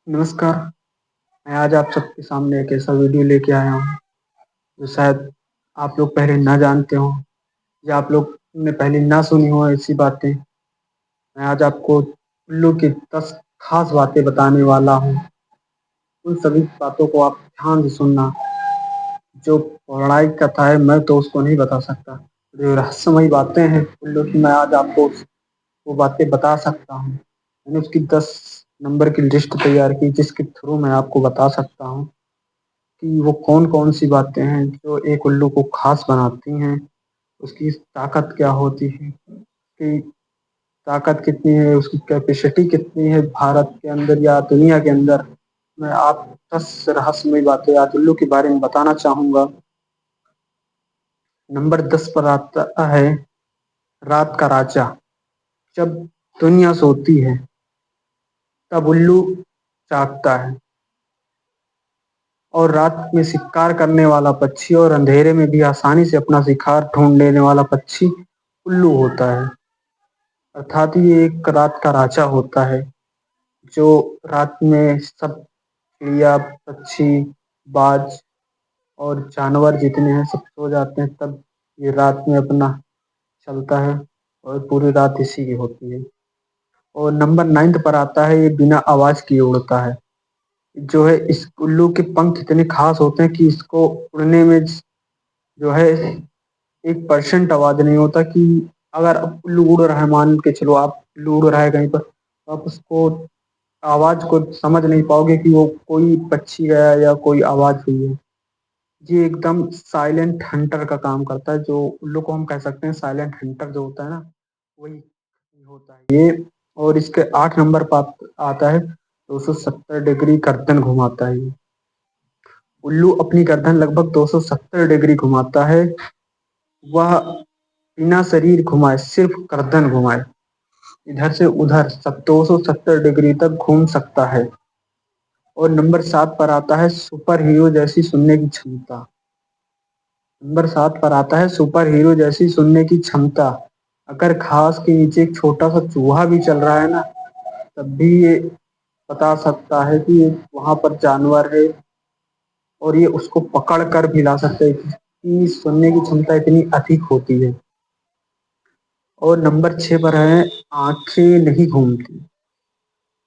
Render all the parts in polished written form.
नमस्कार। मैं आज आप सबके सामने एक ऐसा वीडियो लेके आया हूँ जो शायद आप लोग पहले ना जानते हो या आप लोग ने पहले ना सुनी हो ऐसी बातें। मैं आज आपको उल्लू की 10 खास बातें बताने वाला हूँ। उन सभी बातों को आप ध्यान से सुनना। जो पौराणिक कथा है मैं तो उसको नहीं बता सकता, जो रहस्यमयी बातें हैं उल्लू की मैं आज आपको वो बातें बता सकता हूँ। मैंने उसकी 10 नंबर की लिस्ट तैयार की जिसके थ्रू मैं आपको बता सकता हूँ कि वो कौन कौन सी बातें हैं जो एक उल्लू को खास बनाती हैं। उसकी ताकत क्या होती है, उसकी ताकत कितनी है, उसकी कैपेसिटी कितनी है भारत के अंदर या दुनिया के अंदर। मैं आप 10 रहस्यमय बातें आज उल्लू के बारे में बताना चाहूंगा। नंबर 10 पर आता है रात का राजा। जब दुनिया सोती है तब उल्लू जागता है, और रात में शिकार करने वाला पक्षी और अंधेरे में भी आसानी से अपना शिकार ढूंढ लेने वाला पक्षी उल्लू होता है। अर्थात ये एक रात का राजा होता है जो रात में सब चिड़िया, पक्षी, बाज और जानवर जितने हैं सब सो जाते हैं, तब ये रात में अपना चलता है और पूरी रात इसी की होती है। और नंबर 9 पर आता है ये बिना आवाज किए उड़ता है। जो है इस उल्लू के पंख इतने खास होते हैं कि इसको उड़ने में जो है 1% आवाज नहीं होता। कि अगर उल्लू उड़ रहा है, मान के चलो आप उल्लू उड़ रहा है कहीं पर, तो आप उसको आवाज को समझ नहीं पाओगे कि वो कोई पक्षी गया या कोई आवाज हुई है। ये एकदम साइलेंट हंटर का काम करता है। जो उल्लू को हम कह सकते हैं साइलेंट हंटर जो होता है ना, वही होता है ये। और इसके 8 नंबर पर आता है 270 डिग्री गर्दन घुमाता है ये। उल्लू अपनी गर्दन लगभग 270 डिग्री घुमाता है। वह बिना शरीर घुमाए सिर्फ गर्दन घुमाए इधर से उधर सब 270 डिग्री तक घूम सकता है। और नंबर 7 पर आता है सुपर हीरो जैसी सुनने की क्षमता। नंबर 7 पर आता है सुपर हीरो जैसी सुनने की क्षमता। अगर घास के नीचे एक छोटा सा चूहा भी चल रहा है ना, तब भी ये बता सकता है कि वहां पर जानवर है, और ये उसको पकड़ कर भी ला सकते हैं कि सुनने की क्षमता इतनी अधिक होती है। और नंबर 6 पर है आंखें नहीं घूमती।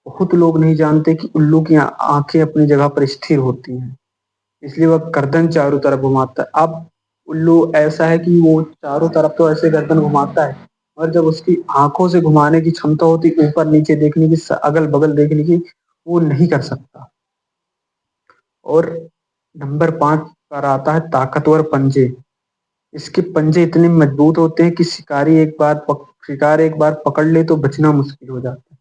बहुत लोग नहीं जानते कि उल्लू की आंखें अपनी जगह पर स्थिर होती हैं, इसलिए वह गर्दन चारों तरफ घुमाता है। अब उल्लू ऐसा है कि वो चारों तरफ तो ऐसे गर्दन घुमाता है, और जब उसकी आंखों से घुमाने की क्षमता होती ऊपर नीचे देखने की, अगल बगल देखने की, वो नहीं कर सकता। और नंबर 5 पर आता है ताकतवर पंजे। इसके पंजे इतने मजबूत होते हैं कि शिकार एक बार पकड़ ले तो बचना मुश्किल हो जाता है।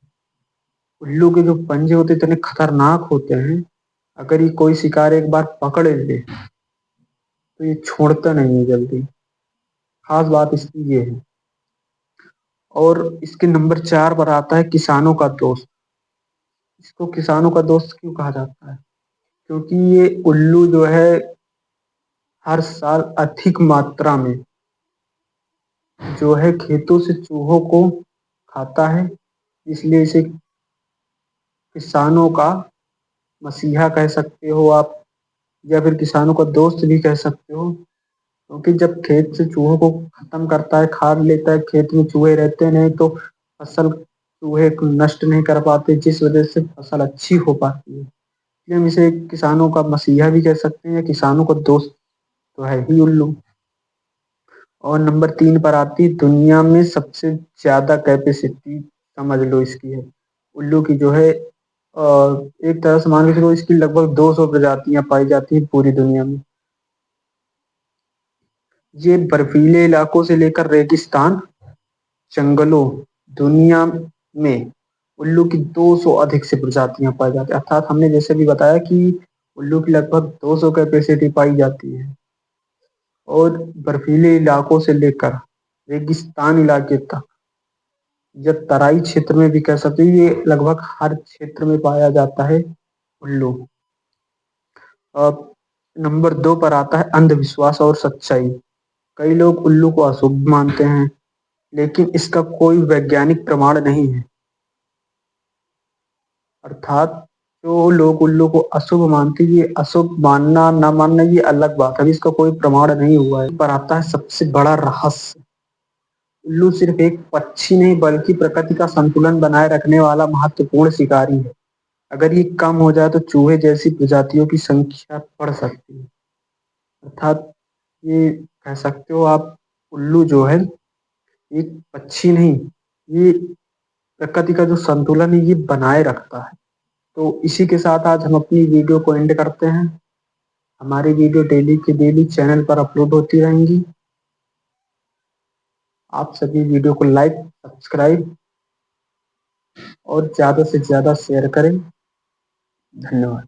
उल्लू के जो पंजे होते हैं इतने खतरनाक होते हैं, अगर ये कोई शिकार एक बार पकड़ ले तो ये छोड़ता नहीं है जल्दी। खास बात इसकी ये है। और इसके नंबर 4 पर आता है किसानों का दोस्त। इसको किसानों का दोस्त क्यों कहा जाता है? क्योंकि ये उल्लू जो है हर साल अधिक मात्रा में जो है खेतों से चूहों को खाता है, इसलिए इसे किसानों का मसीहा कह सकते हो आप, या फिर किसानों का दोस्त भी कह सकते हो। क्योंकि जब खेत से चूहों को खत्म करता है, खा लेता है, खेत में चूहे रहते नहीं तो फसल चूहे को नष्ट नहीं कर पाते, जिस वजह से फसल अच्छी हो पाती है। इसलिए हम इसे किसानों का मसीहा भी कह सकते हैं, या किसानों का दोस्त तो है ही उल्लू। और नंबर 3 पर आती है दुनिया में सबसे ज्यादा कैपेसिटी, समझ लो इसकी है उल्लू की जो है। एक तरह से मान के चलो इसकी लगभग 200 प्रजातियां पाई जाती हैं पूरी दुनिया में। ये बर्फीले इलाकों से लेकर रेगिस्तान, जंगलों, दुनिया में उल्लू की 200 अधिक से प्रजातियां पाई जाती है। अर्थात हमने जैसे भी बताया कि उल्लू की लगभग 200 कैपेसिटी पाई जाती है। और बर्फीले इलाकों से लेकर रेगिस्तान इलाके तक, या तराई क्षेत्र में भी कह सकते हैं, ये लगभग हर क्षेत्र में पाया जाता है उल्लू। अब नंबर 2 पर आता है अंधविश्वास और सच्चाई। कई लोग उल्लू को अशुभ मानते हैं, लेकिन इसका कोई वैज्ञानिक प्रमाण नहीं है। अर्थात जो लोग उल्लू को अशुभ मानते हैं, ये अशुभ मानना ना मानना ये अलग बात है, अभी इसका कोई प्रमाण नहीं हुआ है। पर आता है सबसे बड़ा रहस्य, उल्लू सिर्फ एक पक्षी नहीं बल्कि प्रकृति का संतुलन बनाए रखने वाला महत्वपूर्ण शिकारी है। अगर ये कम हो जाए तो चूहे जैसी प्रजातियों की संख्या बढ़ सकती है। अर्थात ये कह सकते हो आप, उल्लू जो है एक पक्षी नहीं, ये प्रकृति का जो संतुलन है ये बनाए रखता है। तो इसी के साथ आज हम अपनी वीडियो को एंड करते हैं। हमारी वीडियो डेली के डेली चैनल पर अपलोड होती रहेंगी। आप सभी वीडियो को लाइक, सब्सक्राइब और ज़्यादा से ज़्यादा शेयर करें। धन्यवाद।